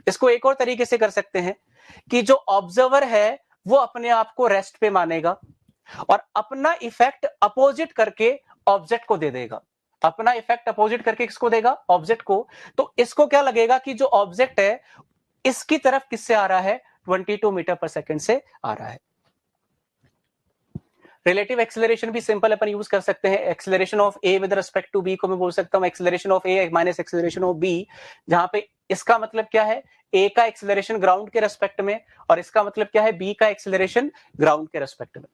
इसको एक और तरीके से कर सकते हैं कि जो ऑब्जर्वर है वो अपने आप को रेस्ट पे मानेगा और अपना इफेक्ट अपोजिट करके ऑब्जेक्ट को दे देगा। अपना इफेक्ट अपोजिट करके किसको देगा, ऑब्जेक्ट को। तो इसको क्या लगेगा कि जो ऑब्जेक्ट है इसकी तरफ किससे आ रहा है, 22 मीटर पर सेकंड से आ रहा है। रिलेटिव एक्सेलरेशन भी सिंपल अपन यूज कर सकते हैं। Acceleration of A with respect to B को मैं बोल सकता हूं acceleration of A minus acceleration of B, जहां पे इसका मतलब क्या है, A का एक्सेलरेशन ग्राउंड के रेस्पेक्ट में, और इसका मतलब क्या है, B का एक्सेलरेशन ग्राउंड के रेस्पेक्ट में।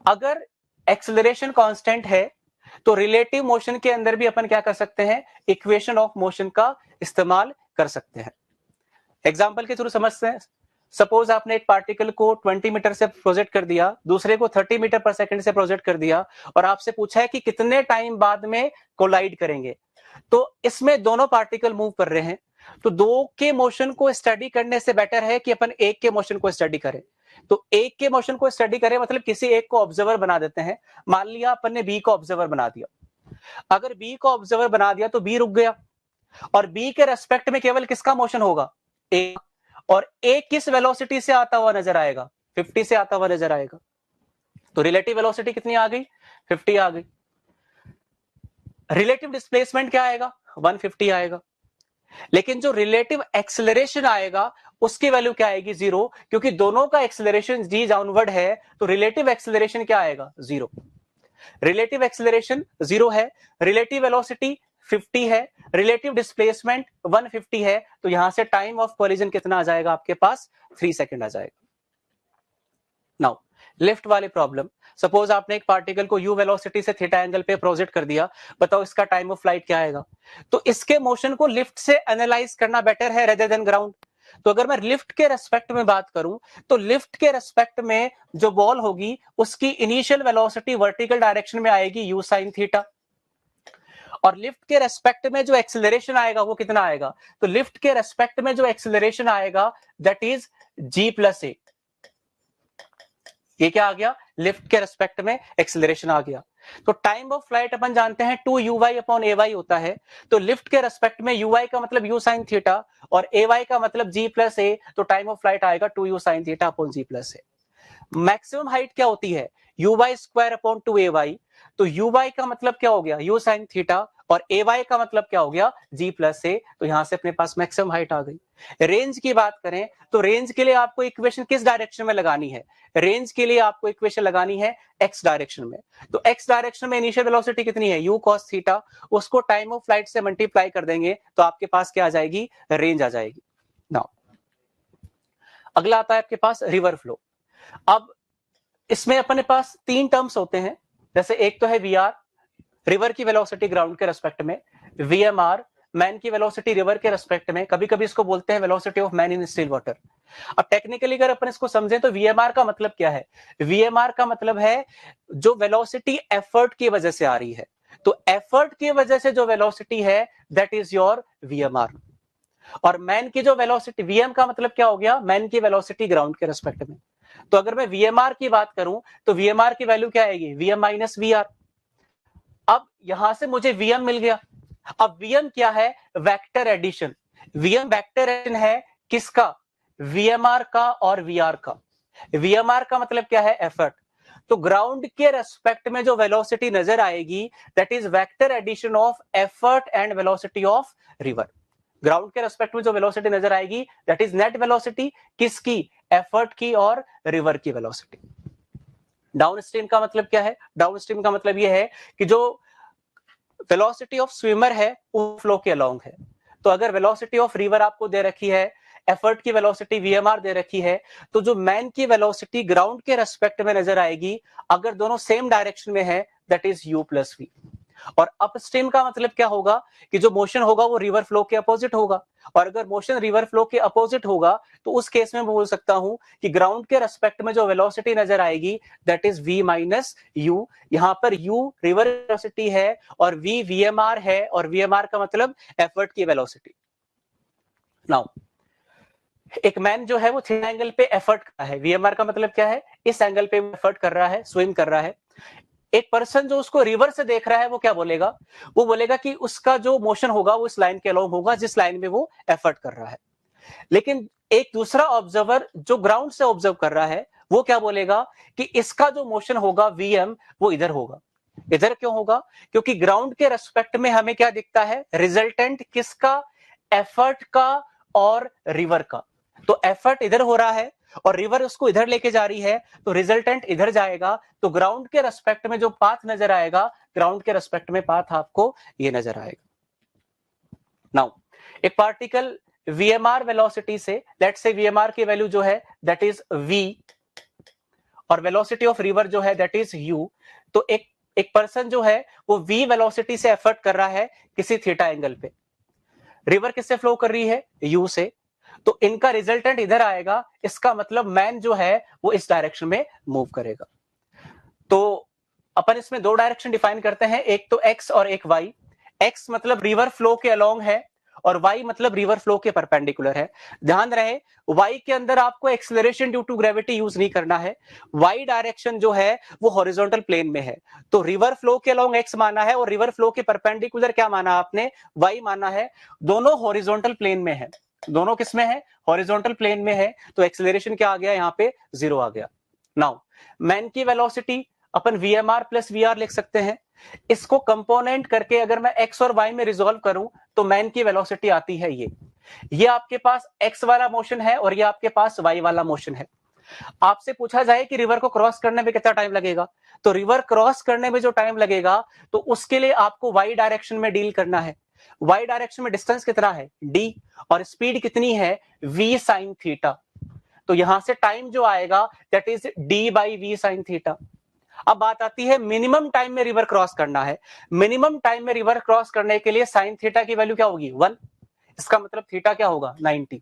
अगर एक्सेलरेशन कांस्टेंट है तो रिलेटिव मोशन के अंदर भी अपन क्या कर सकते हैं, इक्वेशन ऑफ मोशन का इस्तेमाल कर सकते हैं। एग्जाम्पल के थ्रू समझते हैं। सपोज आपने एक पार्टिकल को 20 मीटर से प्रोजेक्ट कर दिया, दूसरे को 30 मीटर पर सेकंड से प्रोजेक्ट कर दिया, और आपसे पूछा है कि कितने टाइम बाद में कोलाइड करेंगे। तो इसमें दोनों पार्टिकल मूव कर रहे हैं, तो दो के मोशन को स्टडी करने से बेटर है कि अपन एक के मोशन को स्टडी करें। तो एक के मोशन को स्टडी करें मतलब किसी एक को ऑब्जर्वर बना देते हैं। मान लिया अपन ने बी को ऑब्जर्वर बना दिया। अगर बी को ऑब्जर्वर बना दिया तो बी रुक गया, और बी के रेस्पेक्ट में केवल किसका मोशन होगा, ए। और ए किस वेलोसिटी से आता हुआ नजर आएगा, 50 से आता हुआ नजर आएगा। तो रिलेटिव वेलोसिटी कितनी आ गई, 50 आ गई। रिलेटिव डिस्प्लेसमेंट क्या आएगा, 150 आएगा। लेकिन जो रिलेटिव एक्सेलरेशन आएगा उसकी वैल्यू क्या आएगी, 0, क्योंकि दोनों का एक्सेलरेशन जी डाउनवर्ड है। तो रिलेटिव एक्सेलरेशन क्या आएगा, 0। रिलेटिव एक्सेलरेशन 0 है, रिलेटिव वेलोसिटी 50 है, रिलेटिव डिस्प्लेसमेंट 150 है। तो यहां से टाइम ऑफ कोलिजन कितना आ जाएगा आपके पास, 3 सेकंड आ जाएगा। नाउ लिफ्ट वाले प्रॉब्लम, सपोज आपने एक पार्टिकल को यू वेलोसिटी से थीटा एंगल पे प्रोजेक्ट कर दिया, बताओ इसका टाइम ऑफ फ्लाइट क्या आएगा। तो इसके मोशन को लिफ्ट से एनालाइज करना बेटर है रेदर देन ग्राउंड। तो अगर मैं लिफ्ट के रेस्पेक्ट में बात करूं तो लिफ्ट के रेस्पेक्ट में जो बॉल होगी उसकी इनिशियल वेलोसिटी वर्टिकल डायरेक्शन में आएगी u sin थीटा, और लिफ्ट के रेस्पेक्ट में जो एक्सेलरेशन आएगा वो कितना आएगा, तो लिफ्ट के रेस्पेक्ट में जो एक्सेलरेशन आएगा दैट इज g प्लस ए। ये क्या आ गया, लिफ्ट के रेस्पेक्ट में एक्सेलरेशन आ गया। तो टाइम ऑफ फ्लाइट अपन जानते हैं 2uy अपॉन ay होता है। तो लिफ्ट के रेस्पेक्ट में uy का मतलब u sin थीटा और ay का मतलब g प्लस ए। तो टाइम ऑफ फ्लाइट आएगा 2u sin theta upon g plus A. Maximum height क्या होती है, uy स्क्वायर अपॉन 2ay। तो uy का मतलब क्या हो गया, u sin थीटा, और ay का मतलब क्या हो गया, g प्लस ए। तो यहां से अपने पास मैक्सिमम हाइट आ गई। रेंज की बात करें तो रेंज के लिए आपको इक्वेशन किस डायरेक्शन में लगानी है, रेंज के लिए आपको इक्वेशन लगानी है x डायरेक्शन में। तो x डायरेक्शन में इनिशियल वेलोसिटी कितनी है, u cos थीटा, उसको टाइम ऑफ फ्लाइट से मल्टीप्लाई कर देंगे तो आपके पास क्या आ जाएगी, रेंज आ जाएगी। नाउ अगला आता है आपके पास रिवर फ्लो। अब इसमें अपने पास 3 टर्म्स होते हैं, जैसे एक तो है वीआर, रिवर की वेलोसिटी ग्राउंड के रेस्पेक्ट में, वीएमआर, मैन की वेलोसिटी रिवर के रेस्पेक्ट में, कभी कभी इसको बोलते हैं velocity of man in still water. अब टेक्निकली अगर अपन इसको समझें तो वीएमआर का मतलब क्या है, वीएमआर का मतलब है जो वेलोसिटी एफर्ट की वजह से आ रही है। तो एफर्ट की वजह से जो वेलोसिटी है दैट इज योर वीएमआर। और मैन की जो वेलोसिटी, वीएम का मतलब क्या हो गया, मैन की वेलोसिटी ग्राउंड के रेस्पेक्ट में। तो अगर मैं वीएमआर की बात करूं तो वीएमआर की वैल्यू क्या आएगी, वीएम माइनस वीआर। अब यहां से मुझे वीएम मिल गया। अब वीएम क्या है, vector addition. VM vector addition है किसका, वीएमआर का और वीआर का। वीएमआर का मतलब क्या है, एफर्ट। तो ग्राउंड के रेस्पेक्ट में जो वेलोसिटी नजर आएगी that is vector addition of effort and velocity of river. Ground के रेस्पेक्ट में जो वेलोसिटी नजर आएगी दैट इज नेट वेलोसिटी, किसकी, एफर्ट की और रिवर की वेलोसिटी। डाउन स्ट्रीम का मतलब क्या है, डाउन स्ट्रीम का मतलब यह है कि जो वेलोसिटी ऑफ स्विमर है वो फ्लो के अलोंग है। तो अगर वेलोसिटी ऑफ रिवर आपको दे रखी है, एफर्ट की वेलोसिटी वीएमआर दे रखी है, तो जो मैन की वेलोसिटी ग्राउंड के रेस्पेक्ट में नजर आएगी अगर दोनों सेम डायरेक्शन में है that is u plus v. और अपस्ट्रीम का मतलब क्या होगा कि जो मोशन होगा वो रिवर फ्लो के अपोजिट होगा, और अगर मोशन रिवर फ्लो के अपोजिट होगा तो उस केस में मैं बोल सकता हूं कि ग्राउंड के रेस्पेक्ट में जो वेलोसिटी नजर आएगी that is v minus you. यहां पर u रिवर वेलोसिटी है और v vmr है, और vmr का मतलब एफर्ट की वेलोसिटी। नाउ एक मैन जो है वो थीटा एंगल पे एफर्ट कर रहा है, वीएमआर का मतलब क्या है, इस एंगल पे एफर्ट कर रहा है, स्विम कर रहा है। एक पर्सन जो उसको रिवर से देख रहा है वो क्या बोलेगा, वो बोलेगा कि उसका जो मोशन होगा वो इस लाइन के अलोंग होगा जिस लाइन में वो एफर्ट कर रहा है। लेकिन एक दूसरा ऑब्जर्वर जो ग्राउंड से ऑब्जर्व कर रहा है वो क्या बोलेगा कि इसका जो मोशन होगा वीएम वो इधर होगा। इधर क्यों होगा, क्योंकि ग्राउंड के रेस्पेक्ट में हमें क्या दिखता है, रिजल्टेंट किसका, एफर्ट का और रिवर का। तो एफर्ट इधर हो रहा है और रिवर उसको इधर लेके जा रही है, तो रिजल्टेंट इधर जाएगा, तो ग्राउंड के रेस्पेक्ट में जो पाथ नजर आएगा, ग्राउंड के रेस्पेक्ट में पाथ आपको ये नजर आएगा। नाउ एक पार्टिकल वीएमआर वेलोसिटी से, लेट्स से वीएमआर की वैल्यू जो है दैट इज v और वेलोसिटी ऑफ रिवर जो है दैट इज u। तो एक पर्सन जो है वो v वेलोसिटी से एफर्ट कर रहा है किसी थीटा एंगल पे, रिवर किससे फ्लो कर रही है, u से, तो इनका रिजल्टेंट इधर आएगा, इसका मतलब मैन जो है वो इस डायरेक्शन में मूव करेगा। तो अपन इसमें दो डायरेक्शन डिफाइन करते हैं, एक तो x और एक y। x मतलब रिवर फ्लो के अलोंग है और y मतलब रिवर फ्लो के परपेंडिकुलर है। ध्यान रहे y के अंदर आपको acceleration due to gravity use नहीं करना है, y डायरेक्शन जो है वो हॉरिजॉन्टल प्लेन में है। तो रिवर फ्लो के अलोंग x माना है और रिवर फ्लो के परपेंडिकुलर क्या माना आपने, y माना है। दोनों हॉरिजॉन्टल प्लेन में है, दोनों किस में है, हॉरिजॉन्टल प्लेन में है, तो एक्सेलरेशन क्या आ गया, यहाँ पे 0 आ गया। नाउ मैन की वेलोसिटी अपन वीएमआर प्लस वीआर लिख सकते हैं। इसको कंपोनेंट करके अगर मैं एक्स और वाई में रिजोल्व करूं तो मैन की वेलोसिटी आती है ये आपके पास एक्स वाला मोशन है और ये आपके पास वाई वाला मोशन है। आपसे पूछा जाए कि रिवर को क्रॉस करने में कितना टाइम लगेगा, तो रिवर क्रॉस करने में जो टाइम लगेगा तो उसके लिए आपको वाई डायरेक्शन में डील करना है। वाई डायरेक्शन में डिस्टेंस कितना है d और स्पीड कितनी है v साइन थीटा। तो यहां से टाइम जो आएगा that is d by v sine theta. अब बात आती है मिनिमम टाइम में रिवर क्रॉस करना है, मिनिमम टाइम में रिवर क्रॉस करने के लिए साइन थीटा की वैल्यू क्या होगी 1, इसका मतलब थीटा क्या होगा 90।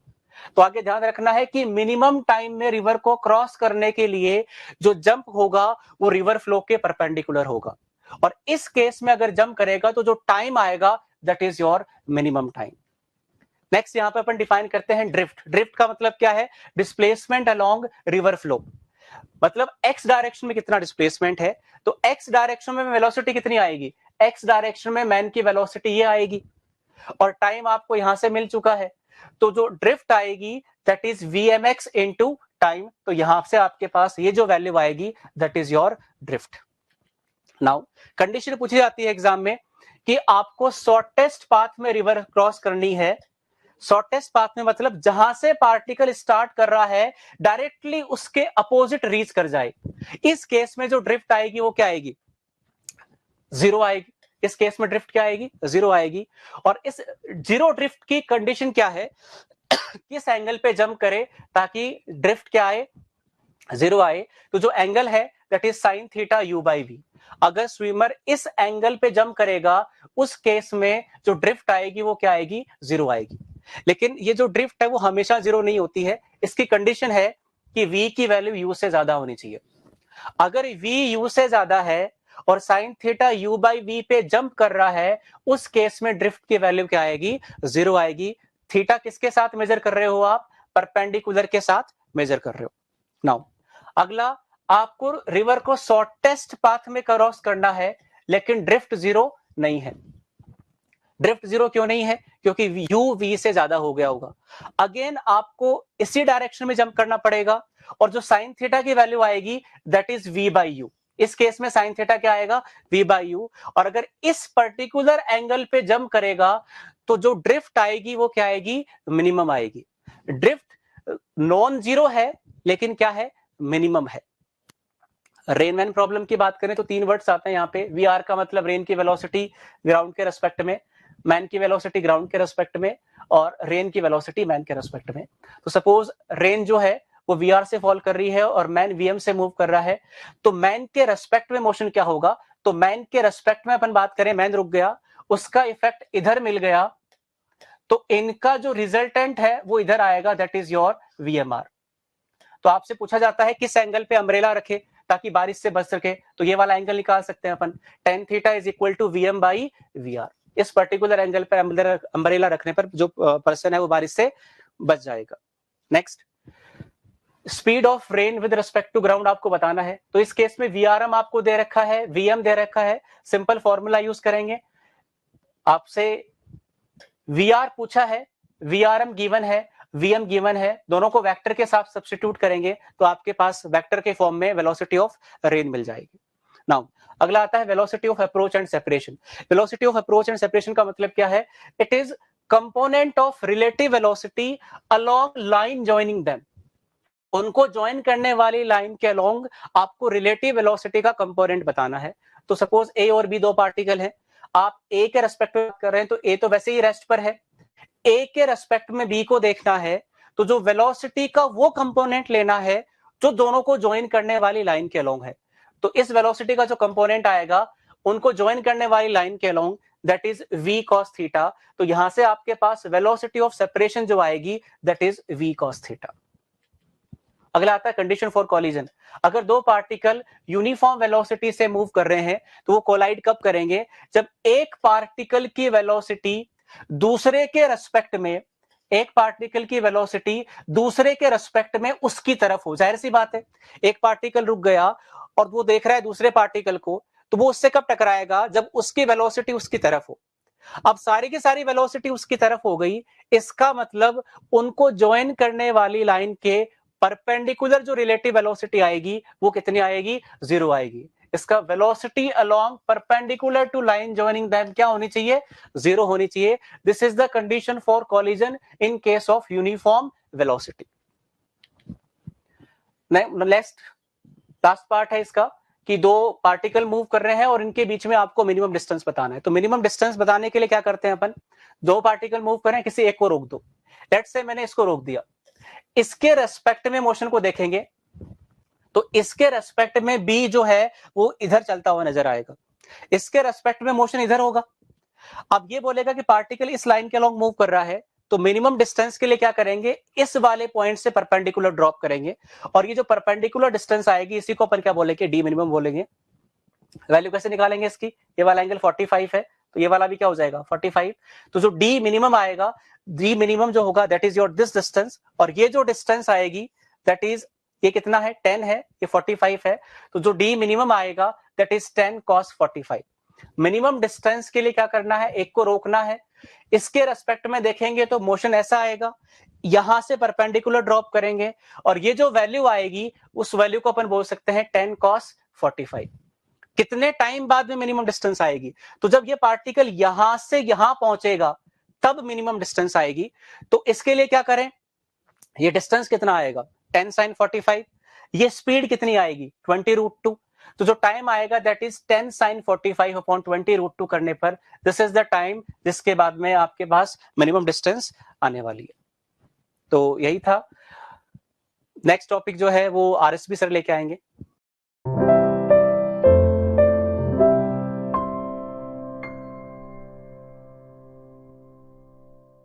तो आगे ध्यान रखना है कि मिनिमम टाइम में रिवर को क्रॉस करने के लिए जो जंप होगा वो रिवर फ्लो के परपेंडिकुलर होगा, और इस केस में अगर जंप करेगा तो जो टाइम आएगा that is your minimum time. Next यहां पे अपन डिफाइन करते हैं ड्रिफ्ट। ड्रिफ्ट का मतलब क्या है, डिस्प्लेसमेंट अलोंग रिवर फ्लो, मतलब एक्स डायरेक्शन में कितना डिस्प्लेसमेंट है। तो एक्स डायरेक्शन में वेलोसिटी कितनी आएगी, एक्स डायरेक्शन में मैन की वेलोसिटी ये आएगी और टाइम आपको यहां से मिल चुका है, तो जो ड्रिफ्ट आएगी that is vmx into time. तो यहां से आपके पास ये जो वैल्यू आएगी that is your drift. Now condition पूछी जाती है एग्जाम में कि आपको शॉर्टेस्ट पाथ में रिवर क्रॉस करनी है। शॉर्टेस्ट पाथ में मतलब जहां से पार्टिकल स्टार्ट कर रहा है डायरेक्टली उसके अपोजिट रीच कर जाए। इस केस में जो ड्रिफ्ट आएगी वो क्या आएगी, 0 आएगी। इस केस में ड्रिफ्ट क्या आएगी, 0 आएगी। और इस 0 ड्रिफ्ट की कंडीशन क्या है, किस एंगल पे जंप करे ताकि ड्रिफ्ट क्या आए, 0 आए। तो जो एंगल है that is sine theta u by v. अगर स्विमर इस एंगल पे जंप करेगा उस केस में जो ड्रिफ्ट आएगी वो क्या आएगी, 0 आएगी। लेकिन ये जो ड्रिफ्ट है वो हमेशा 0 नहीं होती है, इसकी कंडीशन है कि v की वैल्यू u से ज्यादा होनी चाहिए। अगर v u से ज्यादा है और sine theta u by v पे जंप कर रहा है उस केस में ड्रिफ्ट की वैल्यू क्या आएगी, 0 आएगी। थीटा किसके साथ मेजर कर रहे हो आप, परपेंडिकुलर के साथ मेजर कर रहे हो। नाउ अगला, आपको रिवर को शॉर्टेस्ट पाथ में क्रॉस करना है लेकिन ड्रिफ्ट 0 नहीं है। ड्रिफ्ट 0 क्यों नहीं है, क्योंकि u v से ज्यादा हो गया होगा। अगेन आपको इसी डायरेक्शन में जंप करना पड़ेगा और जो साइन थीटा की वैल्यू आएगी that is v by you. इस केस में साइन थीटा क्या आएगा, v बाई यू। और अगर इस पर्टिकुलर एंगल पे जंप करेगा तो जो ड्रिफ्ट आएगी वो क्या आएगी, मिनिमम आएगी। ड्रिफ्ट नॉन जीरो है लेकिन क्या है, मिनिमम है। रेन मैन प्रॉब्लम की बात करें तो 3 वर्ड्स आते हैं यहाँ पे। वी आर का मतलब रेन की वेलोसिटी ग्राउंड के रेस्पेक्ट में, मैन की वेलोसिटी ग्राउंड के रेस्पेक्ट में, और रेन की वेलोसिटी मैन के रेस्पेक्ट में। तो सपोज रेन जो है वो वी आर से फॉल कर रही है और मैन वीएम से मूव कर रहा है, तो मैन के रेस्पेक्ट में मोशन क्या होगा, तो मैन के रेस्पेक्ट में अपन बात करें, मैन रुक गया, उसका इफेक्ट इधर मिल गया, तो इनका जो रिजल्टेंट है वो इधर आएगा, दैट इज योर VMR। तो आपसे पूछा जाता है किस एंगल पे अम्ब्रेला रखे ताकि बारिश से बच सके, तो ये वाला एंगल निकाल सकते हैं अपन, tan theta is equal to VM by VR। इस पर्टिकुलर एंगल पर अम्ब्रेला रखने पर जो पर्सन है वो बारिश से बच जाएगा। Next, speed of rain with respect to ground आपको बताना है, तो इस केस में VRM आपको दे रखा है, VM दे रखा है, सिंपल फॉर्मूला यूज करेंगे। आपसे VR पूछा है, VRM गिवन है, VM गिवन है, दोनों को वेक्टर के साथ सब्स्टिट्यूट करेंगे तो आपके पास वेक्टर के फॉर्म में वेलोसिटी ऑफ रेन मिल जाएगी। नाउ अगला आता है velocity of approach and separation. Velocity of approach and separation का मतलब क्या है? It is component of relative velocity along line joining them. उनको ज्वाइन करने वाली लाइन के अलोंग आपको रिलेटिव वेलोसिटी का कंपोनेंट बताना है। तो सपोज A और B दो पार्टिकल हैं, आप A के रेस्पेक्ट में बात कर रहे हैं तो A तो वैसे ही रेस्ट पर है, A के रेस्पेक्ट में B को देखना है तो जो वेलोसिटी का वो कंपोनेंट लेना है जो दोनों को ज्वाइन करने वाली लाइन के अलोंग है। तो इस वेलोसिटी का जो कंपोनेंट आएगा उनको ज्वाइन करने वाली लाइन के along, that is V cos theta. तो यहां से आपके पास वेलोसिटी ऑफ सेपरेशन जो आएगी that is V cos theta. अगला आता है कंडीशन फॉर कॉलिजन। अगर दो पार्टिकल यूनिफॉर्म वेलोसिटी से मूव कर रहे हैं तो वो कोलाइड कब करेंगे? जब एक पार्टिकल की वेलोसिटी दूसरे के रेस्पेक्ट में, एक पार्टिकल की वेलोसिटी दूसरे के रेस्पेक्ट में उसकी तरफ हो। जाहिर सी बात है, एक पार्टिकल रुक गया और वो देख रहा है दूसरे पार्टिकल को, तो वो उससे कब टकराएगा? जब उसकी वेलोसिटी उसकी तरफ हो। अब सारी की सारी वेलोसिटी उसकी तरफ हो गई, इसका मतलब उनको ज्वाइन करने वाली लाइन के परपेंडिकुलर जो रिलेटिव वेलोसिटी आएगी वो कितनी आएगी? 0 आएगी। इसका velocity along perpendicular to line joining them क्या होनी चाहिए? 0 होनी चाहिए। This is the condition for collision in case of uniform velocity. Next last part है इसका कि दो पार्टिकल मूव कर रहे हैं और इनके बीच में आपको मिनिमम डिस्टेंस बताना है। तो मिनिमम डिस्टेंस बताने के लिए क्या करते हैं अपन? दो पार्टिकल मूव कर रहे हैं, किसी एक को रोक दो। लेट्स से मैंने इसको रोक दिया, इसके रेस्पेक्ट में मोशन को देखेंगे तो इसके रेस्पेक्ट में B जो है वो इधर चलता हुआ नजर आएगा, इसके रेस्पेक्ट में मोशन इधर होगा। अब ये बोलेगा कि पार्टिकल इस लाइन के अलोंग मूव कर रहा है, तो मिनिमम डिस्टेंस के लिए क्या करेंगे? इस वाले पॉइंट से परपेंडिकुलर ड्रॉप करेंगे और ये जो परपेंडिकुलर डिस्टेंस आएगी इसी को अपन क्या बोलेंगे? D मिनिमम बोलेंगे। वैल्यू कैसे निकालेंगे इसकी? ये वाला एंगल 45 है तो ये वाला भी क्या हो जाएगा? 45। तो जो D मिनिमम आएगा, D मिनिमम जो होगा that is your this distance, और ये जो डिस्टेंस आएगी दैट इज, ये कितना है? 10 है, ये 45 है, तो जो D मिनिमम आएगा that is 10 cos 45। Minimum distance के लिए क्या करना है? एक को रोकना है, इसके रेस्पेक्ट में देखेंगे तो मोशन ऐसा आएगा, यहां से परपेंडिकुलर ड्रॉप करेंगे और ये जो वैल्यू आएगी उस वैल्यू को अपन बोल सकते हैं 10 cos 45। कितने टाइम बाद में मिनिमम डिस्टेंस आएगी? तो जब ये पार्टिकल यहां से यहां पहुंचेगा तब मिनिमम डिस्टेंस आएगी। तो इसके लिए क्या करें? ये डिस्टेंस कितना आएगा? 10 sin 45। ये स्पीड कितनी आएगी? 20√2। तो जो टाइम आएगा दैट इज 10 sin 45 अपॉन 20√2 करने पर दिस इज द टाइम जिसके बाद में आपके पास मिनिमम डिस्टेंस आने वाली है। तो यही था। नेक्स्ट टॉपिक जो है वो RSB सर लेके आएंगे।